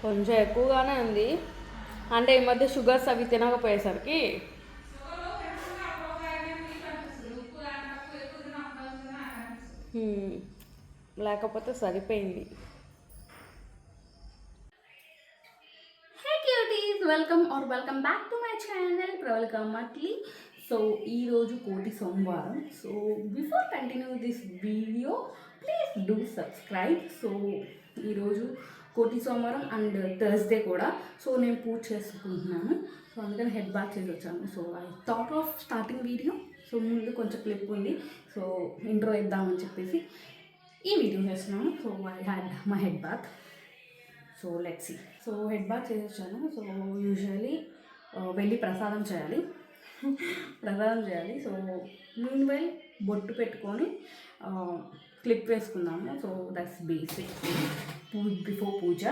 కొంచెం ఎక్కువగానే ఉంది. అంటే ఈ మధ్య షుగర్స్ అవి తినకపోయేసరికి లేకపోతే సరిపోయింది. Hey cuties, welcome back to my channel Pravalikamatli. So ఈరోజు కోటి సోమవారం. So before continue this video please do subscribe. So ఈరోజు కోటి సోమవారం అండ్ థర్స్డే కూడా. సో నేను పూజ చేసుకుంటున్నాను. సో అందుకని హెడ్ బాత్ చేసి వచ్చాను. So I thought of starting video. So ముందు కొంచెం క్లిప్ ఉంది, సో ఇంట్రో ఇద్దామని చెప్పేసి ఈ వీడియో చేస్తున్నాను. So I had my head bath. So let's see. So head bath చేసేసాను. సో యూజువలీ వెళ్ళి ప్రసాదం చేయాలి. సో మీన్ వైల్ బొట్టు పెట్టుకొని క్లిప్ వేసుకుందాము. So that's basic before puja.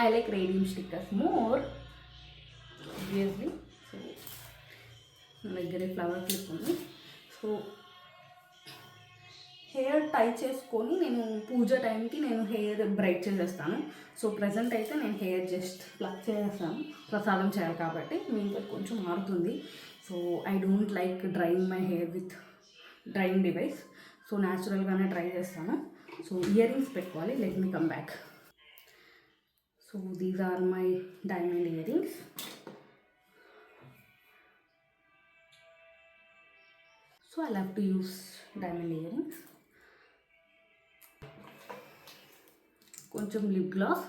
I like radium stickers more, obviously. So నా దగ్గర ఫ్లవర్ క్లిప్ ఉంది. సో హెయిర్ టై చేసుకొని నేను పూజ టైంకి నేను హెయిర్ బ్రైట్ చేసేస్తాను. సో ప్రజెంట్ అయితే నేను హెయిర్ జస్ట్ ప్లక్ చేసేస్తాను, ప్రసాదం చేయాలి కాబట్టి. మీకు కొంచెం మారుతుంది. So I don't like drying my hair with drying device. So న్యాచురల్గానే డ్రై చేస్తాను. సో ఇయర్ రింగ్స్ పెట్టుకోవాలి. Let me come back. So these are my diamond earrings. So I love to use diamond earrings. కొంచెం lip gloss.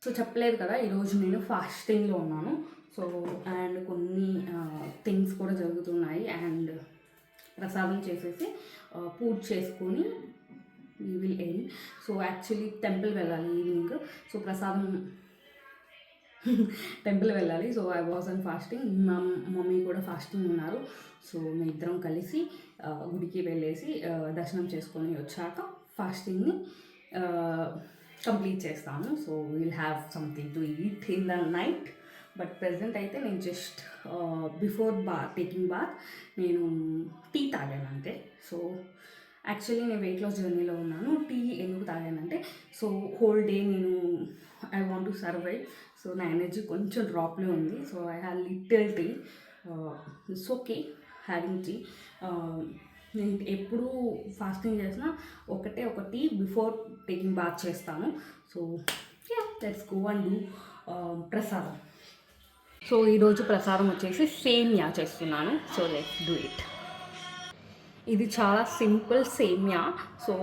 So చెప్పలేదు కదా, ఈరోజు నేను ఫాస్టింగ్లో ఉన్నాను. So and కొన్ని థింగ్స్ కూడా జరుగుతున్నాయి. అండ్ ప్రసాదం చేసేసి పూజ చేసుకొని we will end. So actually temple వెళ్ళాలి ఈవినింగ్. సో ప్రసాదం టెంపుల్ వెళ్ళాలి. So I was on fasting. మా మమ్మీ కూడా ఫాస్టింగ్ ఉన్నారు. సో మేము ఇద్దరం కలిసి గుడికి వెళ్ళేసి దర్శనం చేసుకొని వచ్చాక ఫాస్టింగ్ని కంప్లీట్ చేస్తాము. So will have something to eat in the night. But present అయితే నేను జస్ట్ బిఫోర్ టేకింగ్ బాత్ నేను టీ తాగాను అంతే. సో యాక్చువల్లీ నేను వెయిట్ లాస్ జర్నీలో ఉన్నాను. టీ ఎందుకు తాగానంటే, సో హోల్ డే నేను I want to survive. So నా ఎనర్జీ కొంచెం డ్రాప్లో ఉంది. So I have little tea. It's okay having tea. నేను ఎప్పుడు ఫాస్టింగ్ చేసినా ఒక టీ బిఫోర్ టేకింగ్ బాత్ చేస్తాను. So let's go and do prasadam. So ఈరోజు ప్రసాదం వచ్చేసి సేమియా చేస్తున్నాను. So let's do it. ఇది చాలా సింపుల్ సేమియా. సో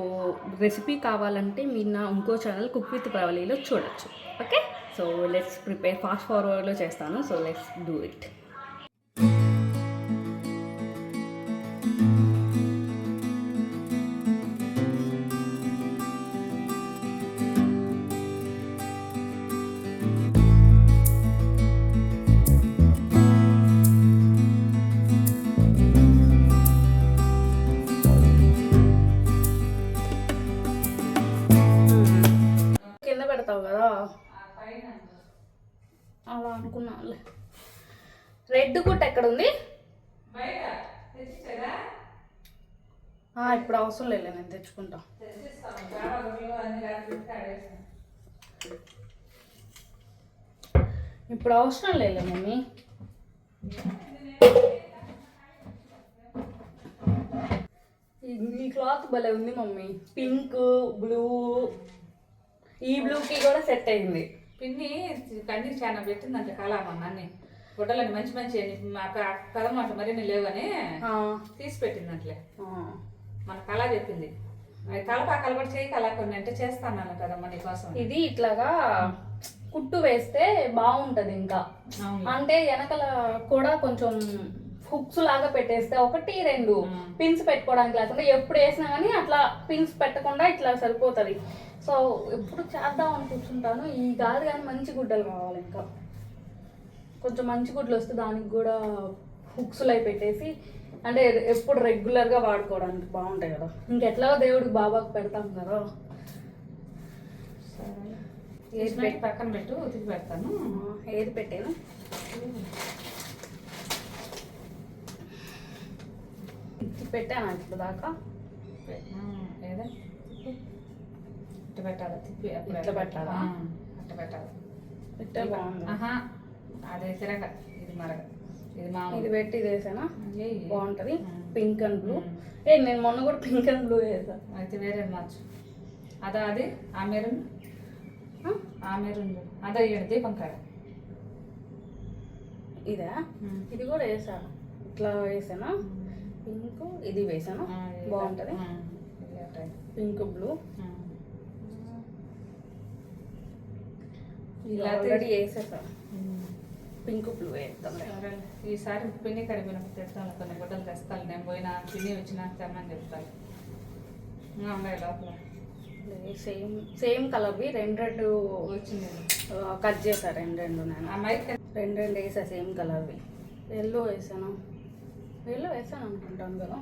రెసిపీ కావాలంటే మీరు నా ఇంకో ఛానల్ కుక్ విత్ ప్రవళిలో చూడొచ్చు. Okay, so let's prepare. Fast ఫార్వర్డ్లో చేస్తాను. So let's do it. కదా అలా అనుకున్నానులే. రెడ్ కుట్ ఎక్కడ ఉంది? ఇప్పుడు అవసరం లేదు, నేను తెచ్చుకుంటా. ఇప్పుడు అవసరం లేదు మమ్మీ. ఈ క్లాత్ భలే ఉంది మమ్మీ. Pink, blue. ఈ బ్లూకి కూడా సెట్ అయింది. పిన్ని కన్నీకి చాలా పెట్టిందంటే కళామన్న అన్ని గుడ్డలని మంచి మంచి పదమాట మరిన్ని లేవని తీసి పెట్టిందంటలే. మన కళ చెప్పింది. తలపాకలు కూడా చేయి కళ కొన్ని అంటే చేస్తాను కదమ్మా నీకోసం. ఇది ఇట్లాగా కుట్టు వేస్తే బాగుంటది. ఇంకా అంటే వెనకల కూడా కొంచెం హుక్స్ లాగా పెట్టేస్తే 1-2 పిన్స్ పెట్టుకోవడానికి లేకుండా ఎప్పుడు వేసినా కానీ అట్లా పిన్స్ పెట్టకుండా ఇట్లా సరిపోతుంది. సో ఎప్పుడు చేద్దాం అని కూర్చుంటాను. ఈ కాదు కానీ మంచి గుడ్డలు కావాలి. ఇంకా కొంచెం మంచి గుడ్డలు వస్తే దానికి కూడా హుక్స్లు అవి పెట్టేసి అంటే ఎప్పుడు రెగ్యులర్గా వాడుకోవడానికి బాగుంటాయి కదా. ఇంకెట్లాగో దేవుడికి బాబాకు పెడతాం కదా. సరే తీసి పక్కన పెట్టు, ఉతికి పెడతాను. ఏది పెట్టాను? పెట్టాను ఇప్పుడు దాకా. ఏదో ఇట్ట పెట్టాలి, తిప్పి ఇట్లా పెట్టాలా? అట్ట పెట్టాలి. పెట్టే బాగుంది. అదే తిరగ, ఇది మరగ, ఇది మామూలు. ఇది పెట్టి ఇది వేసానా ఏయ్. బాగుంటుంది. Pink and blue. నేను మొన్న కూడా పింక్ అండ్ బ్లూ వేసా. అయితే వేరే మార్చు. అదా అది ఆ మెరూన్, ఆ మెరూన్ అదే ఇయ్యండి దీపం కాడ. ఇదా? ఇది కూడా వేసాను. ఇట్లా వేసానా పింక్, ఇది వేసాను బాగుంటుంది. పింక్ బ్లూ ఇలా ఆల్రెడీ వేసేసాను. పింక్ బ్లూ వేస్తాం. ఈసారి పిన్ని కడిగినప్పుడు తెస్తాను, కొన్ని గుడ్డలు తెస్తాను. నేను పోయినా పిన్ని వచ్చినా తెమ్మని చెప్తాను. ఉన్నాయి లోపల సేమ్ సేమ్ కలర్వి రెండు వచ్చింది. కట్ చేశాను రెండు. నేను ఆ మైక్ రెండు వేసా సేమ్ కలర్వి. ఎల్లో వేసాను, ఎల్లో వేసాను అనుకుంటాను కదా.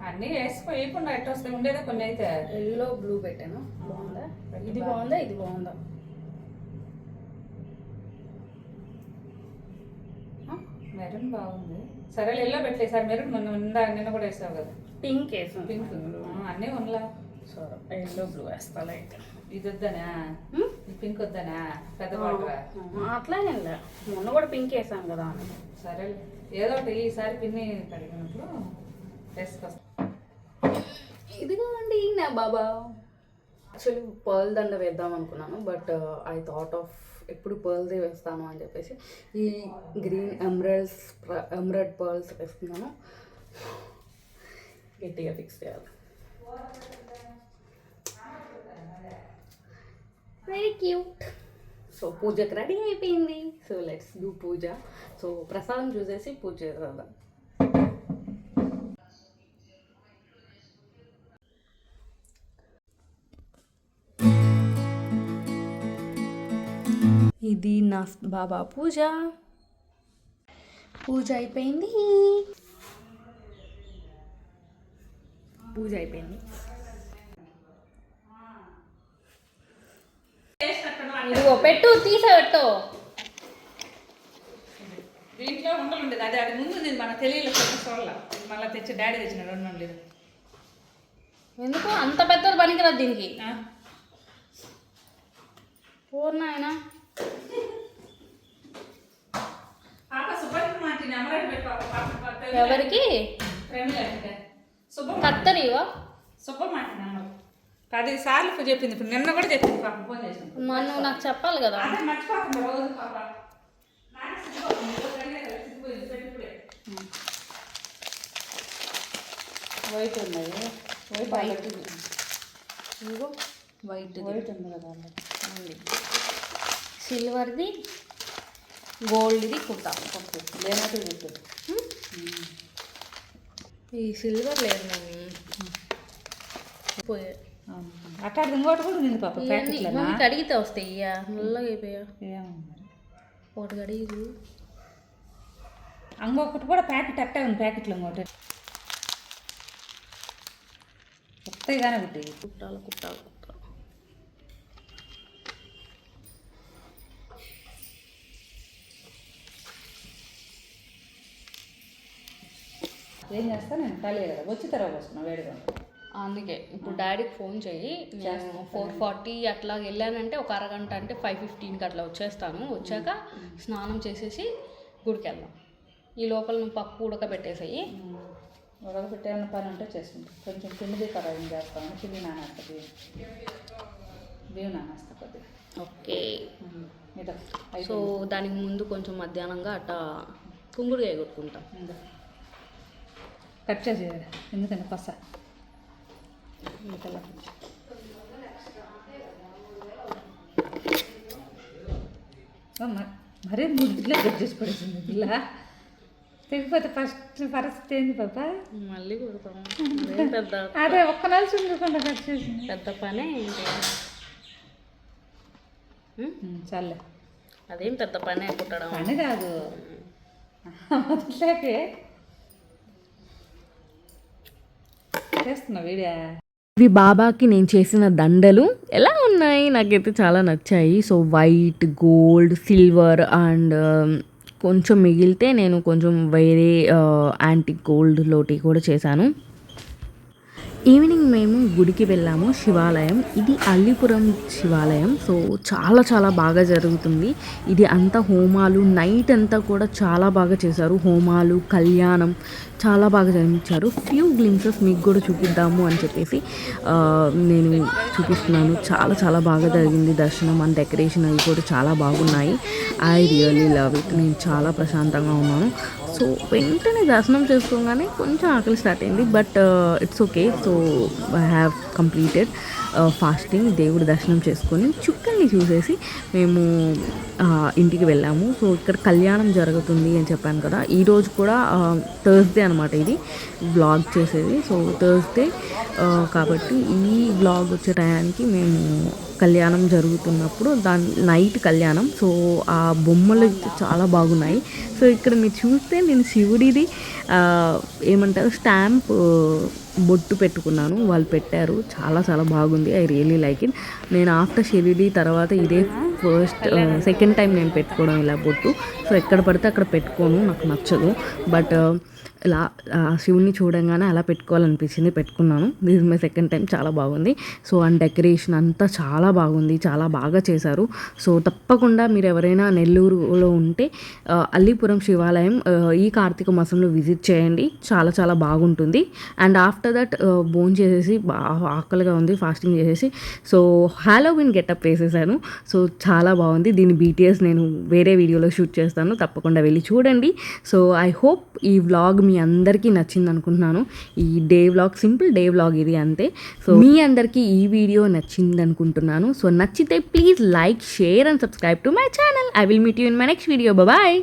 అన్నీ వేయకుండా ఎట్ట వస్తే ఉండేదే కొన్ని. అయితే ఎల్లో బ్లూ పెట్టాను. బాగుందా? ఇది బాగుందా? ఇది బాగుందా? మెరూన్ బాగుంది. సరే ఎల్లో పెట్టలే సార్. మెరూన్ నిన్న కూడా వేసావు కదా. పింక్ వేసాను. పింక్ అన్నీ ఉండలా. సరే ఎల్లో బ్లూ వేస్తా లైట్. ఇది వద్దనా? ఈ పింక్ వద్దనా? పెద్ద బాగా అట్లానే మొన్న కూడా పింక్ వేసాను కదా. సరే ఏదో ఒకటి ఈసారి పిన్ని కడిగినప్పుడు వేసుకొస్తా. ఇదిగోండి నా బాబా. యాక్చువల్లీ పర్ల్ దండ వేద్దాం అనుకున్నాను, బట్ ఐ థాట్ ఆఫ్ ఎప్పుడు పర్ల్దే వేస్తాను అని చెప్పేసి ఈ గ్రీన్ ఎమరల్డ్ పర్ల్స్ వేస్తున్నాను. గట్టిగా ఫిక్స్ చేయాలి. Very cute. సో పూజకి రెడీ అయిపోయింది. So let's do puja. So ప్రసాదం చూసేసి పూజ చేద్దాం. ఇది నా బాబా పూజ. పూజ అయిపోయింది. పూజ అయిపోయింది. ఇదిగో పెట్టు, తీసే పెట్టు. దీంట్లో ఉండలేదు. అదే అది ముందు నేను మన తెలియలేదు చూడాల. మళ్ళీ తెచ్చి డాడీ తెచ్చిన రెండు ఉండలేదు. ఎందుకు అంత పెద్దది పనికిరాదు దీనికి. పూర్ణ ఆయన ఎవరికి కత్తరివా? పది సార్లు చెప్పింది. ఇప్పుడు నిన్న కూడా చెప్పింది పాప ఫోన్ చేసింది. మనం నాకు చెప్పాలి కదా. మర్చిపోతుంది రోజు పాప. వైట్ ఉన్నది. వైట్ ఇదిగో వైట్ వైట్ ఉంది కదా. సిల్వర్ది, గోల్డ్ది కుట్టాం. లేనట్టు చెప్తుంది. ఈ సిల్వర్ లేదు పోయా. అట్లా ఇంకోటి కూడా ఉంది పాప. మనకి అడిగితే వస్తాయి. నల్లగా అయిపోయా. ఒకటి అడిగి ఇంకొకటి కూడా ప్యాకెట్ అట్టే ఉంది. ప్యాకెట్లో ఇంకోటి వస్తాయి కానీ ఒకటి కుట్టాలి కుట్టాలి కుట్టాలి. ఏం చేస్తా నేను ఖాళీ కదా. వచ్చి తర్వాత వస్తున్నాను వేడిగా. అందుకే ఇప్పుడు డాడీకి ఫోన్ చెయ్యి. నేను 4:40 అట్లా వెళ్ళానంటే ఒక అరగంట, అంటే 5:15కి అట్లా వచ్చేస్తాను. వచ్చాక స్నానం చేసేసి గుడికి వెళ్దాం. ఈ లోపల నువ్వు పప్పు ఉడకబెట్టేసాయి. ఉడకబెట్టేమన్నా పని ఉంటే చేసుకుంటాను. కొంచెం పిండి కరాయి చేస్తాను. పిండి నానేస్తుంది, బియ్యం నానేస్తా కొద్దిగా. ఓకే. ఇదో సో దానికి ముందు కొంచెం మధ్యాహ్నంగా అట్టా కుంగుడుకాయ కొట్టుకుంటాం. కట్ చేసి ఎందుకంటే కొత్త మరీ ముద్దులో కట్ చేసి పడేసింది పిల్ల. తెగిపోతే ఫస్ట్ పరిస్థితి ఏంది పాప? మళ్ళీ కొడతాం. పెద్ద అదే ఒక్క నలుసు ఉండకుండా కట్ చేసింది. పెద్ద పనే చాలే. అదేం పెద్ద పనే కుట్టడం. పని కాదు మొదట్లేకే చేస్తున్నా వీడియో. ఇవి బాబాకి నేను చేసిన దండలు ఎలా ఉన్నాయి, నాకైతే చాలా నచ్చాయి. So white, gold, silver and కొంచెం మిగిలితే నేను కొంచెం వేరే యాంటిక్ గోల్డ్ లోటి కూడా చేశాను. ఈవినింగ్ మేము గుడికి వెళ్ళాము, శివాలయం. ఇది అల్లిపురం శివాలయం. సో చాలా చాలా బాగా జరుగుతుంది. ఇది అంతా హోమాలు, నైట్ అంతా కూడా చాలా బాగా చేశారు. హోమాలు, కళ్యాణం చాలా బాగా జరిపించారు. ఫ్యూ గ్లిమ్సెస్ మీకు కూడా చూపిద్దాము అని చెప్పేసి నేను చూపిస్తున్నాను. చాలా చాలా బాగా జరిగింది దర్శనం అండ్ డెకరేషన్ అవి కూడా చాలా బాగున్నాయి. I really love it. నేను చాలా ప్రశాంతంగా ఉన్నాను. సో వెంటనే దర్శనం చేసుకోగానే కొంచెం ఆకలి స్టార్ట్ అయింది, but it's okay. So I have completed fasting. దేవుడి దర్శనం చేసుకొని చుక్కల్ని చూసేసి మేము ఇంటికి వెళ్ళాము. సో ఇక్కడ కళ్యాణం జరుగుతుంది అని చెప్పాను కదా, ఈరోజు కూడా థర్స్డే అనమాట ఇది వ్లాగ్ చేసేది. సో థర్స్డే కాబట్టి ఈ వ్లాగ్ వచ్చే టయానికి మేము కళ్యాణం జరుగుతున్నప్పుడు దాని నైట్ కళ్యాణం. సో ఆ బొమ్మలు అయితే చాలా బాగున్నాయి. సో ఇక్కడ మీరు చూస్తే నేను శివుడిది ఏమంటారు స్టాంప్ బొట్టు పెట్టుకున్నాను, వాళ్ళు పెట్టారు. చాలా చాలా బాగుంది. I really like it. నేను ఆఫ్టర్ షిరిడి తర్వాత ఇదే సెకండ్ టైం నేను పెట్టుకోవడం ఇలా బొట్టు. సో ఎక్కడ పడితే అక్కడ పెట్టుకోను, నాకు నచ్చదు. బట్ ఇలా శివుని చూడంగానే అలా పెట్టుకోవాలనిపించింది, పెట్టుకున్నాను. This is my second time. చాలా బాగుంది. సో అండ్ డెకరేషన్ అంతా చాలా బాగుంది, చాలా బాగా చేశారు. సో తప్పకుండా మీరు ఎవరైనా నెల్లూరులో ఉంటే అల్లిపురం శివాలయం ఈ కార్తీక మాసంలో విజిట్ చేయండి. చాలా చాలా బాగుంటుంది. అండ్ ఆఫ్టర్ దట్ భోజనం చేసేసి ఆకలిగా ఉంది, ఫాస్టింగ్ చేసేసి సో హాలోవిన్ గెటప్ వేసేసాను. సో చాలా బాగుంది. దీని BTS నేను వేరే వీడియోలో షూట్ చేస్తాను, తప్పకుండా వెళ్ళి చూడండి. సో ఐ హోప్ ఈ వ్లాగ్ మీ అందరికీ నచ్చింది అనుకుంటున్నాను. ఈ day vlog, simple day vlog ఇది అంతే. సో మీ అందరికీ ఈ వీడియో నచ్చింది అనుకుంటున్నాను. సో నచ్చితే please like, share and subscribe to my channel. I will meet you in my next video. Bye.